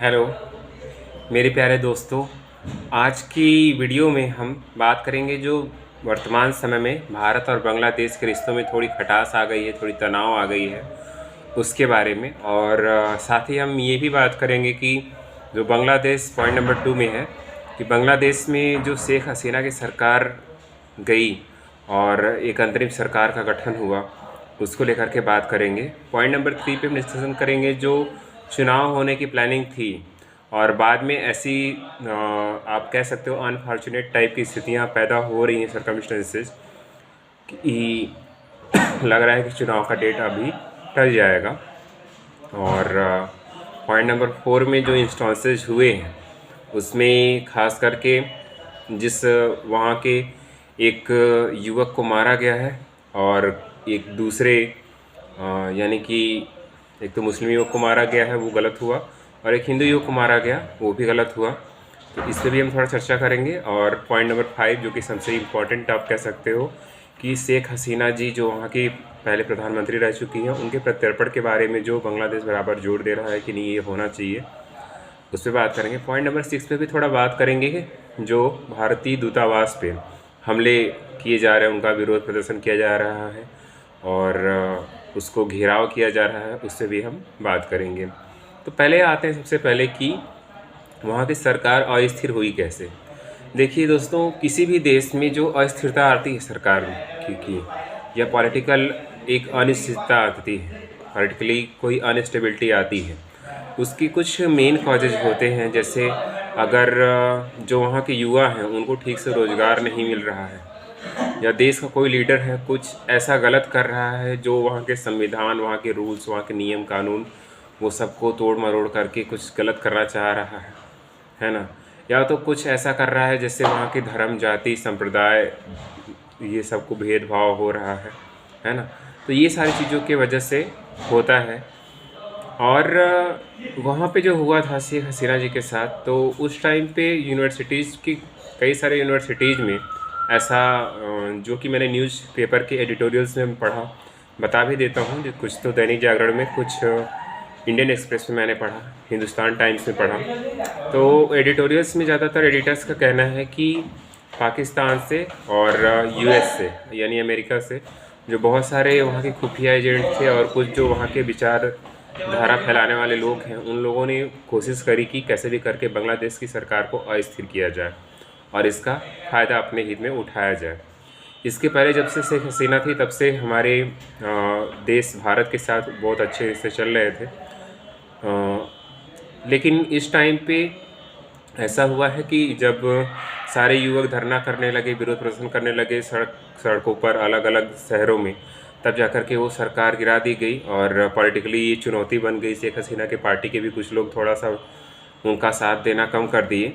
Hello मेरे प्यारे दोस्तों। आज की वीडियो में हम बात करेंगे जो वर्तमान समय में भारत और बांग्लादेश के रिश्तों में थोड़ी खटास आ गई है, थोड़ी तनाव आ गई है, उसके बारे में। और साथ ही हम ये भी बात करेंगे कि जो बांग्लादेश पॉइंट नंबर 2 में है कि बांग्लादेश में जो शेख हसीना की सरकार गई और एक अंतरिम सरकार का गठन हुआ, उसको लेकर के बात करेंगे। पॉइंट नंबर 3 पे हम डिस्कशन करेंगे जो चुनाव होने की प्लानिंग थी और बाद में ऐसी आप कह सकते हो अनफॉर्चुनेट टाइप की स्थितियां पैदा हो रही हैं सर्कमस्टेंसेस कि लग रहा है कि चुनाव का डेट अभी टल जाएगा। और पॉइंट नंबर 4 में जो इंस्टेंसेस हुए हैं उसमें खास करके जिस वहाँ के एक युवक को मारा गया है और एक दूसरे यानी कि एक तो मुस्लिम युवक को मारा गया है, वो गलत हुआ, और एक हिंदू युवक को मारा गया, वो भी गलत हुआ। तो इस पर भी हम थोड़ा चर्चा करेंगे। और पॉइंट नंबर 5 जो कि सबसे इम्पोर्टेंट आप कह सकते हो कि शेख हसीना जी जो वहाँ की पहले प्रधानमंत्री रह चुकी हैं, उनके प्रत्यर्पण के बारे में जो बांग्लादेश बराबर जोर दे रहा है कि नहीं ये होना चाहिए, उस पर बात करेंगे। पॉइंट नंबर 6 पे भी थोड़ा बात करेंगे कि जो भारतीय दूतावास पे हमले किए जा रहे हैं, उनका विरोध प्रदर्शन किया जा रहा है और उसको घेराव किया जा रहा है, उससे भी हम बात करेंगे। तो पहले आते हैं सबसे पहले कि वहाँ की सरकार अस्थिर हुई कैसे। देखिए दोस्तों, किसी भी देश में जो अस्थिरता आती है सरकार की या पॉलिटिकल एक अनिश्चितता आती है, पॉलिटिकली कोई अनस्टेबिलिटी आती है, उसकी कुछ मेन कॉजेज होते हैं। जैसे अगर जो वहाँ के युवा हैं उनको ठीक से रोज़गार नहीं मिल रहा है, या देश का कोई लीडर है कुछ ऐसा गलत कर रहा है जो वहाँ के संविधान, वहाँ के रूल्स, वहाँ के नियम कानून वो सबको तोड़ मरोड़ करके कुछ गलत करना चाह रहा है ना, या तो कुछ ऐसा कर रहा है जैसे वहाँ के धर्म, जाति, संप्रदाय, ये सबको भेदभाव हो रहा है ना। तो ये सारी चीज़ों की वजह से होता है। और वहाँ पे जो हुआ था शेख हसीना जी के साथ, तो उस टाइम पे यूनिवर्सिटीज़ की कई सारे यूनिवर्सिटीज़ में ऐसा जो कि मैंने न्यूज़पेपर के एडिटोरियल्स में पढ़ा, बता भी देता हूँ। जो कुछ तो दैनिक जागरण में, कुछ इंडियन एक्सप्रेस में मैंने पढ़ा, हिंदुस्तान टाइम्स में पढ़ा। तो एडिटोरियल्स में ज़्यादातर एडिटर्स का कहना है कि पाकिस्तान से और यूएस से यानी अमेरिका से जो बहुत सारे वहाँ के खुफिया एजेंट थे और कुछ जो वहाँ के विचारधारा फैलाने वाले लोग हैं, उन लोगों ने कोशिश करी कि कैसे भी करके बांग्लादेश की सरकार को अस्थिर किया जाए और इसका फ़ायदा अपने हित में उठाया जाए। इसके पहले जब से शेख हसीना थी तब से हमारे देश भारत के साथ बहुत अच्छे रिश्ते चल रहे थे। लेकिन इस टाइम पे ऐसा हुआ है कि जब सारे युवक धरना करने लगे, विरोध प्रदर्शन करने लगे सड़कों पर, अलग अलग शहरों में, तब जाकर के वो सरकार गिरा दी गई और पॉलिटिकली ये चुनौती बन गई। शेख हसीना के पार्टी के भी कुछ लोग थोड़ा सा उनका साथ देना कम कर दिए,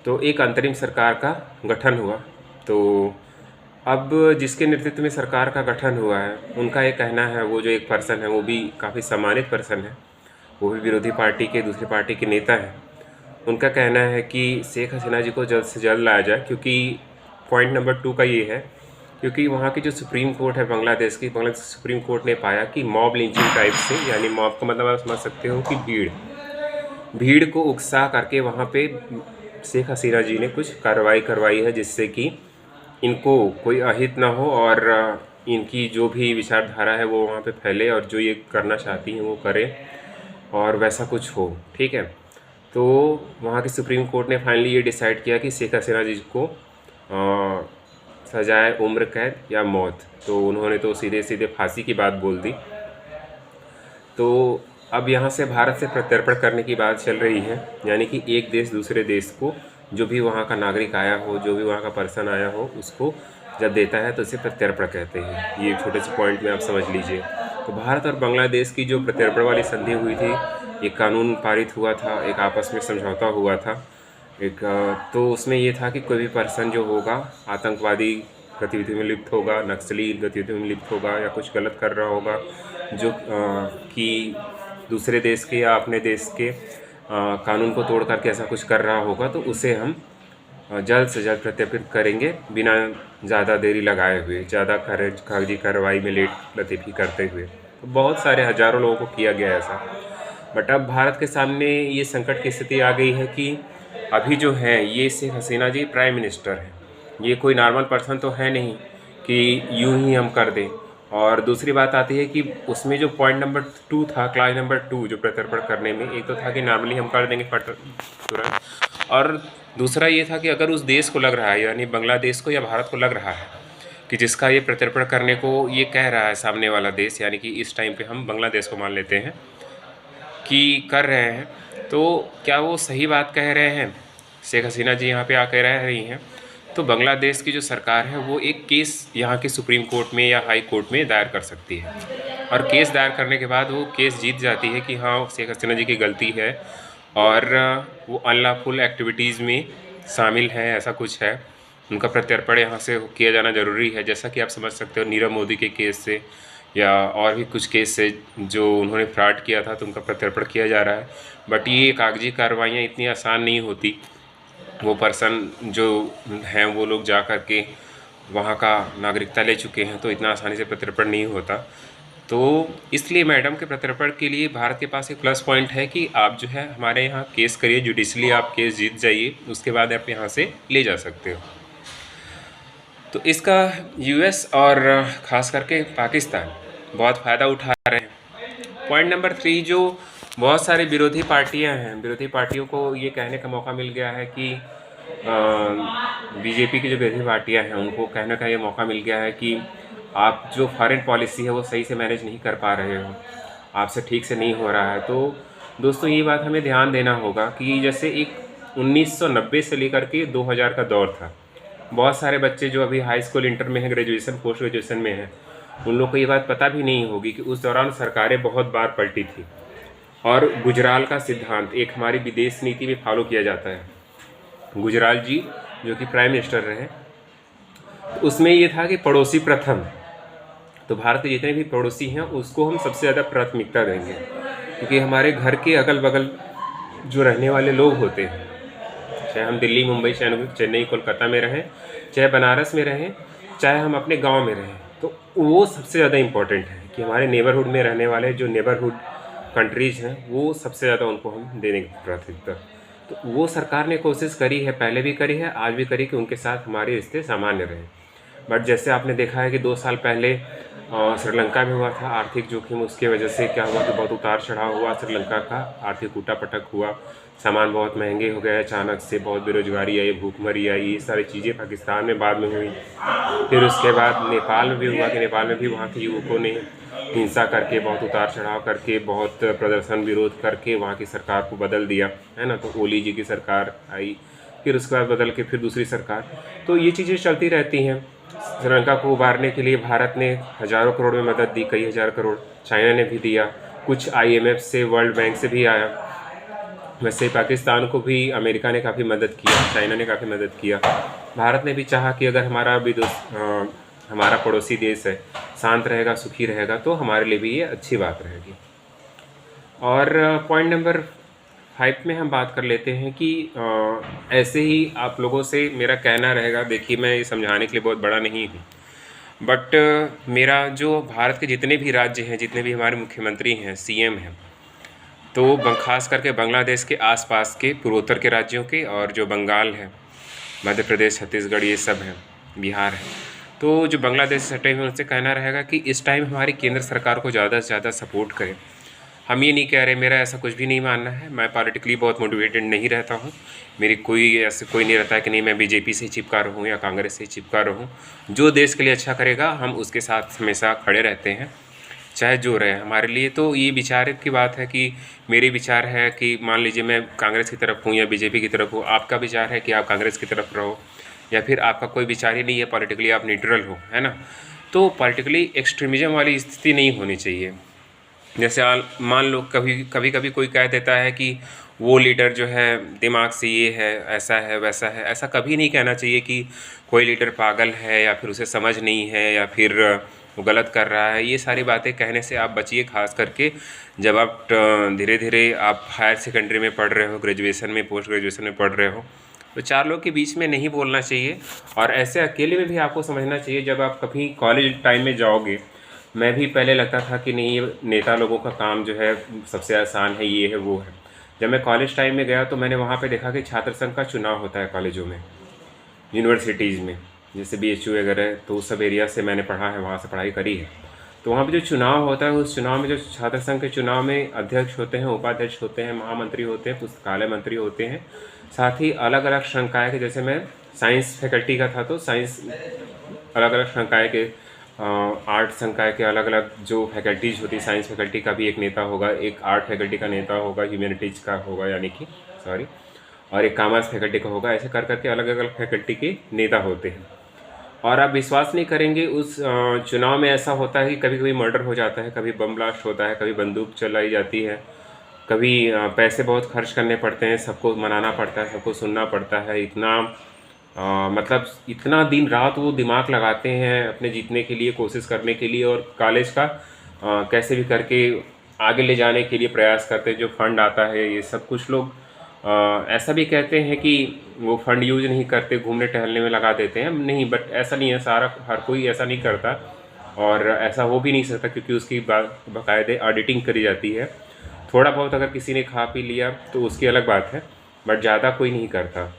तो एक अंतरिम सरकार का गठन हुआ। तो अब जिसके नेतृत्व में सरकार का गठन हुआ है, उनका ये कहना है, वो जो एक पर्सन है वो भी काफ़ी सम्मानित पर्सन है, वो भी विरोधी पार्टी के, दूसरी पार्टी के नेता हैं। उनका कहना है कि शेख हसीना जी को जल्द से जल्द लाया जाए, क्योंकि पॉइंट नंबर 2 का ये है, क्योंकि वहाँ की जो सुप्रीम कोर्ट है बांग्लादेश की, बांग्लादेश सुप्रीम कोर्ट ने पाया कि मॉब लिंचिंग टाइप से, यानी मॉब का मतलब आप समझ सकते हो कि भीड़ को उकसा करके वहाँ पे शेख हसीना जी ने कुछ कार्रवाई करवाई है, जिससे कि इनको कोई अहित ना हो और इनकी जो भी विचारधारा है वो वहाँ पे फैले और जो ये करना चाहती हैं वो करें और वैसा कुछ हो। ठीक है, तो वहाँ की सुप्रीम कोर्ट ने फाइनली ये डिसाइड किया कि शेख हसीना जी को सजाए उम्र कैद या मौत। तो उन्होंने तो सीधे सीधे फांसी की बात बोल दी। तो अब यहाँ से भारत से प्रत्यर्पण करने की बात चल रही है, यानी कि एक देश दूसरे देश को, जो भी वहाँ का नागरिक आया हो, जो भी वहाँ का पर्सन आया हो, उसको जब देता है तो उसे प्रत्यर्पण कहते हैं। ये छोटे से पॉइंट में आप समझ लीजिए। तो भारत और बांग्लादेश की जो प्रत्यर्पण वाली संधि हुई थी, एक कानून पारित हुआ था, एक आपस में समझौता हुआ था एक, तो उसमें ये था कि कोई भी पर्सन जो होगा आतंकवादी गतिविधि में लिप्त होगा, नक्सली गतिविधि में लिप्त होगा या कुछ गलत कर रहा होगा जो कि दूसरे देश के या अपने देश के कानून को तोड़ करके ऐसा कुछ कर रहा होगा, तो उसे हम जल्द से जल्द प्रत्यर्पित करेंगे बिना ज़्यादा देरी लगाए हुए, ज़्यादा कागजी कार्रवाई में लेट लतीफ़ी करते हुए। तो बहुत सारे हज़ारों लोगों को किया गया ऐसा। बट अब भारत के सामने ये संकट की स्थिति आ गई है कि अभी जो है ये शेख हसीना जी प्राइम मिनिस्टर हैं, ये कोई नॉर्मल पर्सन तो है नहीं कि यूं ही हम कर दें। और दूसरी बात आती है कि उसमें जो पॉइंट नंबर 2 था, क्लास नंबर 2 जो प्रत्यर्पण करने में, एक तो था कि नॉर्मली हम कर देंगे तुरंत, और दूसरा ये था कि अगर उस देश को लग रहा है, यानी बांग्लादेश को या भारत को लग रहा है कि जिसका ये प्रत्यर्पण करने को ये कह रहा है सामने वाला देश, यानी कि इस टाइम पे हम बांग्लादेश को मान लेते हैं कि कर रहे हैं, तो क्या वो सही बात कह रहे हैं? शेख हसीना जी यहाँ पे आकर रह रही हैं, तो बांग्लादेश की जो सरकार है वो एक केस यहाँ के सुप्रीम कोर्ट में या हाई कोर्ट में दायर कर सकती है, और केस दायर करने के बाद वो केस जीत जाती है कि हाँ शेख हसीना जी की गलती है और वो अनलॉफुल एक्टिविटीज़ में शामिल हैं, ऐसा कुछ है, उनका प्रत्यर्पण यहाँ से किया जाना ज़रूरी है। जैसा कि आप समझ सकते हो नीरव मोदी के केस से या और भी कुछ केस से जो उन्होंने फ्रॉड किया था, तो उनका प्रत्यर्पण किया जा रहा है। बट ये कागजी कार्रवाइयाँ इतनी आसान नहीं होती, वो पर्सन जो हैं वो लोग जा कर के वहाँ का नागरिकता ले चुके हैं, तो इतना आसानी से प्रत्यर्पण नहीं होता। तो इसलिए मैडम के प्रत्यर्पण के लिए भारत के पास एक प्लस पॉइंट है कि आप जो है हमारे यहाँ केस करिए, जुडिशली आप केस जीत जाइए, उसके बाद आप यहाँ से ले जा सकते हो। तो इसका यूएस और ख़ास करके पाकिस्तान बहुत फ़ायदा उठा रहे हैं। पॉइंट नंबर 3, जो बहुत सारे विरोधी पार्टियां हैं, विरोधी पार्टियों को ये कहने का मौका मिल गया है कि बीजेपी की जो विरोधी पार्टियां हैं उनको कहने का ये मौका मिल गया है कि आप जो फॉरेन पॉलिसी है वो सही से मैनेज नहीं कर पा रहे हो, आपसे ठीक से नहीं हो रहा है। तो दोस्तों ये बात हमें ध्यान देना होगा कि जैसे एक 1990 से लेकर के 2000 का दौर था, बहुत सारे बच्चे जो अभी हाई स्कूल, इंटर में हैं, ग्रेजुएशन, पोस्ट ग्रेजुएशन में हैं, उन लोग को ये बात पता भी नहीं होगी कि उस दौरान सरकारें बहुत बार पलटी थी और गुजराल का सिद्धांत एक हमारी विदेश नीति में फॉलो किया जाता है। गुजराल जी जो कि प्राइम मिनिस्टर रहे, तो उसमें ये था कि पड़ोसी प्रथम, तो भारत के जितने भी पड़ोसी हैं उसको हम सबसे ज़्यादा प्राथमिकता देंगे, क्योंकि हमारे घर के अगल बगल जो रहने वाले लोग होते हैं, चाहे हम दिल्ली, मुंबई, चेन्नई, कोलकाता में रहें, चाहे बनारस में रहें, चाहे हम अपने गांव में रहें, तो वो सबसे ज़्यादा इम्पोर्टेंट है कि हमारे नेबरहुड में रहने वाले जो नेबरहुड कंट्रीज़ हैं वो सबसे ज़्यादा उनको हम देने की प्राथमिकता। तो वो सरकार ने कोशिश करी है, पहले भी करी है, आज भी करी कि उनके साथ हमारे रिश्ते सामान्य रहें। बट जैसे आपने देखा है कि 2 साल पहले श्रीलंका में हुआ था आर्थिक जोखिम, उसके वजह से क्या हुआ कि बहुत उतार चढ़ाव हुआ, श्रीलंका का आर्थिक उठापटक हुआ, सामान बहुत महंगे हो गए अचानक से, बहुत बेरोजगारी आई, भूखमरी आई, ये सारी चीज़ें पाकिस्तान में बाद में हुई। फिर उसके बाद नेपाल में भी हुआ कि नेपाल में भी वहाँ के युवकों ने हिंसा करके, बहुत उतार चढ़ाव करके, बहुत प्रदर्शन विरोध करके वहाँ की सरकार को बदल दिया, है ना। तो ओली जी की सरकार आई, फिर उसके बाद बदल के फिर दूसरी सरकार, तो ये चीज़ें चलती रहती हैं। श्रीलंका को उबारने के लिए भारत ने हज़ारों करोड़ में मदद दी, कई हज़ार करोड़ चाइना ने भी दिया, कुछ IMF से, वर्ल्ड बैंक से भी आया। वैसे पाकिस्तान को भी अमेरिका ने काफ़ी मदद किया, चाइना ने काफ़ी मदद किया। भारत ने भी चाहा कि अगर हमारा पड़ोसी देश है शांत रहेगा, सुखी रहेगा, तो हमारे लिए भी ये अच्छी बात रहेगी। और पॉइंट नंबर 5 में हम बात कर लेते हैं कि ऐसे ही आप लोगों से मेरा कहना रहेगा, देखिए मैं ये समझाने के लिए बहुत बड़ा नहीं हूँ, बट मेरा जो भारत के जितने भी राज्य हैं, जितने भी हमारे मुख्यमंत्री हैं, CM हैं, तो खास करके बांग्लादेश के आसपास के पूर्वोत्तर के राज्यों के, और जो बंगाल है, मध्य प्रदेश, छत्तीसगढ़, ये सब हैं, बिहार है, तो जो बांग्लादेश से सटे हुए उनसे कहना रहेगा कि इस टाइम हमारी केंद्र सरकार को ज़्यादा से ज़्यादा सपोर्ट करें। हम ये नहीं कह रहे, मेरा ऐसा कुछ भी नहीं मानना है, मैं पॉलिटिकली बहुत मोटिवेटेड नहीं रहता हूँ, मेरी कोई नहीं रहता है कि नहीं मैं BJP से ही चिपका रहूँ या कांग्रेस से ही चिपका रहूँ। जो देश के लिए अच्छा करेगा हम उसके साथ हमेशा खड़े रहते हैं, चाहे जो रहे हमारे लिए। तो ये विचार की बात है कि मेरी विचार है कि मान लीजिए मैं कांग्रेस की तरफ हूँ या BJP की तरफ हूँ, आपका विचार है कि आप कांग्रेस की तरफ रहो, या फिर आपका कोई विचार ही नहीं है, पॉलिटिकली आप न्यूट्रल हो, है ना। तो पॉलिटिकली एक्सट्रीमिज़म वाली स्थिति नहीं होनी चाहिए। जैसे मान लो कभी कोई कह देता है कि वो लीडर जो है दिमाग से ये है, ऐसा है, वैसा है, ऐसा कभी नहीं कहना चाहिए कि कोई लीडर पागल है या फिर उसे समझ नहीं है या फिर वो गलत कर रहा है। ये सारी बातें कहने से आप बचिए, खास करके जब आप धीरे धीरे आप हायर सेकेंडरी में पढ़ रहे हो, ग्रेजुएशन में, पोस्ट ग्रेजुएशन में पढ़ रहे हो, तो 4 लोग के बीच में नहीं बोलना चाहिए। और ऐसे अकेले में भी आपको समझना चाहिए, जब आप कभी कॉलेज टाइम में जाओगे, मैं भी पहले लगता था कि नहीं, ये नेता लोगों का काम जो है सबसे आसान है, ये है वो है। जब मैं कॉलेज टाइम में गया तो मैंने वहाँ पे देखा कि छात्र संघ का चुनाव होता है कॉलेजों में, यूनिवर्सिटीज़ में, जैसे BHU वगैरह, तो उस सब एरिया से मैंने पढ़ा है, वहाँ से पढ़ाई करी है। तो वहाँ पे जो चुनाव होता है, उस चुनाव में जो छात्र संघ के चुनाव में अध्यक्ष होते हैं, उपाध्यक्ष होते हैं, महामंत्री होते हैं, पुस्तकालय मंत्री होते हैं, साथ ही अलग अलग संकाय के, जैसे मैं साइंस फैकल्टी का था तो साइंस अलग अलग संकाय के, आर्ट संकाय के अलग अलग जो फैकल्टीज़ होती, साइंस फैकल्टी का भी एक नेता होगा, एक आर्ट फैकल्टी का नेता होगा, ह्यूमैनिटीज़ का होगा यानी कि सॉरी, और एक कॉमर्स फैकल्टी का होगा। ऐसे कर करके अलग अलग फैकल्टी के नेता होते हैं। और आप विश्वास नहीं करेंगे, उस चुनाव में ऐसा होता है कि कभी कभी मर्डर हो जाता है, कभी बम ब्लास्ट होता है, कभी बंदूक चलाई जाती है, कभी पैसे बहुत खर्च करने पड़ते हैं, सबको मनाना पड़ता है, सबको सुनना पड़ता है। इतना मतलब इतना दिन रात वो दिमाग लगाते हैं अपने जीतने के लिए, कोशिश करने के लिए, और कॉलेज का कैसे भी करके आगे ले जाने के लिए प्रयास करते हैं। जो फंड आता है, ये सब कुछ लोग ऐसा भी कहते हैं कि वो फंड यूज नहीं करते, घूमने टहलने में लगा देते हैं। नहीं, बट ऐसा नहीं है, सारा हर कोई ऐसा नहीं करता, और ऐसा हो भी नहीं सकता, क्योंकि उसकी बाकायदे ऑडिटिंग करी जाती है। थोड़ा बहुत अगर किसी ने खा पी लिया तो उसकी अलग बात है, बट ज़्यादा कोई नहीं करता।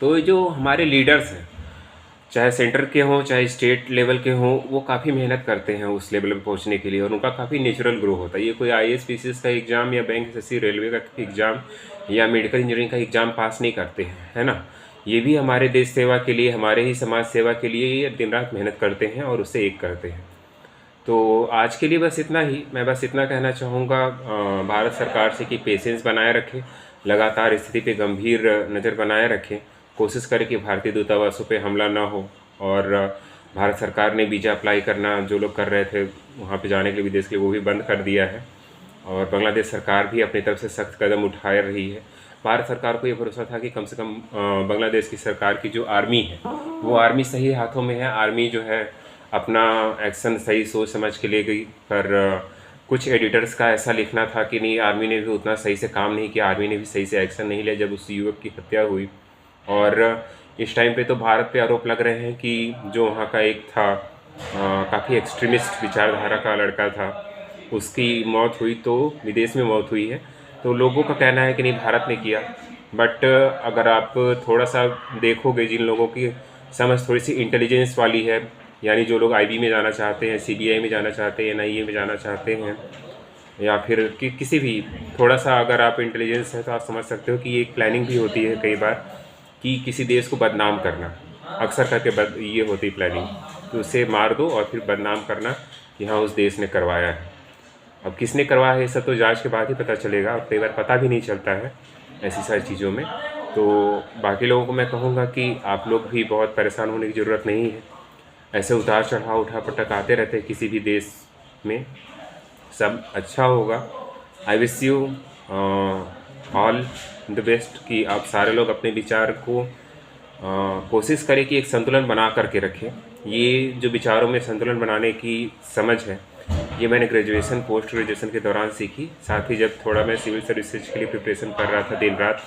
तो जो हमारे लीडर्स हैं, चाहे सेंटर के हों चाहे स्टेट लेवल के हों, वो काफ़ी मेहनत करते हैं उस लेवल पे पहुंचने के लिए, और उनका काफ़ी नेचुरल ग्रो होता है। ये कोई IAS PCS का एग्ज़ाम या बैंक SSC रेलवे का एग्ज़ाम या मेडिकल इंजीनियरिंग का एग्ज़ाम पास नहीं करते हैं, है ना। ये भी हमारे देश सेवा के लिए, हमारे ही समाज सेवा के लिए ये दिन रात मेहनत करते हैं और उससे एक करते हैं। तो आज के लिए बस इतना ही, मैं बस इतना कहना चाहूँगा भारत सरकार से कि पेशेंस बनाए रखें, लगातार स्थिति पे गंभीर नज़र बनाए रखें, कोशिश करें कि भारतीय दूतावासों पे हमला ना हो। और भारत सरकार ने वीज़ा अप्लाई करना, जो लोग कर रहे थे वहाँ पे जाने के लिए विदेश के लिए, वो भी बंद कर दिया है। और बांग्लादेश सरकार भी अपनी तरफ से सख्त कदम उठा रही है। भारत सरकार को ये भरोसा था कि कम से कम बांग्लादेश की सरकार की जो आर्मी है, वो आर्मी सही हाथों में है। आर्मी जो है अपना एक्शन सही सोच समझ के ले गई, पर कुछ एडिटर्स का ऐसा लिखना था कि नहीं, आर्मी ने भी उतना सही से काम नहीं किया, आर्मी ने भी सही से एक्शन नहीं लिया जब उस युवक की हत्या हुई। और इस टाइम पे तो भारत पे आरोप लग रहे हैं कि जो वहाँ का एक था काफ़ी एक्सट्रीमिस्ट विचारधारा का लड़का था, उसकी मौत हुई, तो विदेश में मौत हुई है। तो लोगों का कहना है कि नहीं, भारत ने किया। बट अगर आप थोड़ा सा देखोगे, जिन लोगों की समझ थोड़ी सी इंटेलिजेंस वाली है, यानी जो लोग IB में जाना चाहते हैं, CBI में जाना चाहते हैं, NIA में जाना चाहते हैं, या फिर किसी भी थोड़ा सा अगर आप इंटेलिजेंस है, तो आप समझ सकते हो कि ये एक प्लानिंग भी होती है कई बार, कि किसी देश को बदनाम करना अक्सर करके ये होती प्लानिंग, तो उसे मार दो और फिर बदनाम करना कि हाँ उस देश ने करवाया है। अब किसने करवाया है, ये सब तो जांच के बाद ही पता चलेगा, और कई बार पता भी नहीं चलता है ऐसी सारी चीज़ों में। तो बाकी लोगों को मैं कहूँगा कि आप लोग भी बहुत परेशान होने की ज़रूरत नहीं है। ऐसे उतार चढ़ाव, उठा पटक आते रहते हैं किसी भी देश में, सब अच्छा होगा। I wish you all the best कि आप सारे लोग अपने विचार को कोशिश करें कि एक संतुलन बना करके रखें। ये जो विचारों में संतुलन बनाने की समझ है, ये मैंने ग्रेजुएशन पोस्ट ग्रेजुएशन के दौरान सीखी। साथ ही जब थोड़ा मैं सिविल सर्विसेज के लिए प्रिपरेशन कर रहा था दिन रात,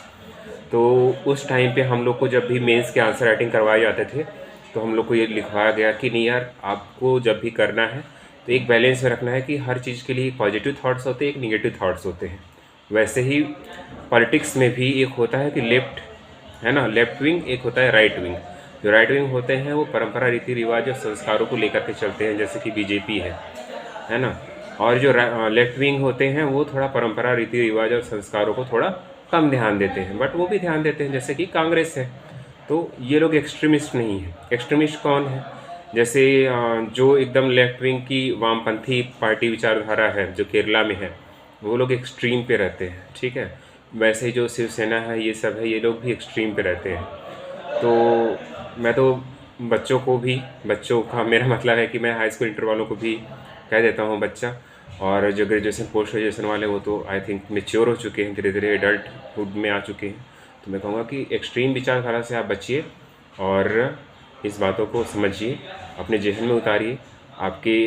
तो उस टाइम पे हम लोग को जब भी मेंस के आंसर राइटिंग करवाए जाते थे, तो हम लोग को ये लिखवाया गया कि नहीं यार, आपको जब भी करना है तो एक बैलेंस में रखना है कि हर चीज़ के लिए पॉजिटिव थाट्स होते हैं, एक निगेटिव थाट्स होते हैं। वैसे ही पॉलिटिक्स में भी एक होता है कि लेफ्ट है ना, लेफ्ट विंग, एक होता है राइट विंग। जो राइट विंग होते हैं वो परंपरा, रीति रिवाज और संस्कारों को लेकर के चलते हैं, जैसे कि BJP है ना। और जो लेफ्ट विंग होते हैं वो थोड़ा परंपरा, रीति रिवाज और संस्कारों को थोड़ा कम ध्यान देते हैं, बट वो भी ध्यान देते हैं, जैसे कि कांग्रेस है। तो ये लोग एक्सट्रीमिस्ट नहीं है। एक्सट्रीमिस्ट कौन है, जैसे जो एकदम लेफ्ट विंग की वामपंथी पार्टी विचारधारा है जो केरला में है, वो लोग एक्सट्रीम पे रहते हैं, ठीक है। वैसे ही जो शिवसेना है, ये सब है, ये लोग भी एक्सट्रीम पे रहते हैं। तो मैं तो बच्चों का मेरा मतलब है कि मैं हाई स्कूल इंटर वालों को भी कह देता हूँ बच्चा, और जो ग्रेजुएशन पोस्ट ग्रेजुएशन वाले वो तो आई थिंक मेच्योर हो चुके हैं, धीरे धीरे एडल्टहुड में आ चुके हैं। तो मैं कहूँगा कि एक्सट्रीम विचारधारा से आप बचिए और इस बातों को समझिए, अपने जहन में उतारिए। आपके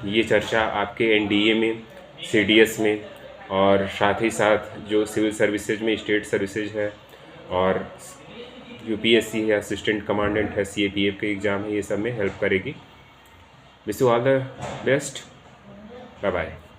ये चर्चा आपके NDA में, CDS में, और साथ ही साथ जो सिविल सर्विसेज में स्टेट सर्विसेज है, और UPSC है, असिस्टेंट कमांडेंट है, CAPF के एग्ज़ाम है, ये सब में हेल्प करेगी। Wish you all the best. Bye bye.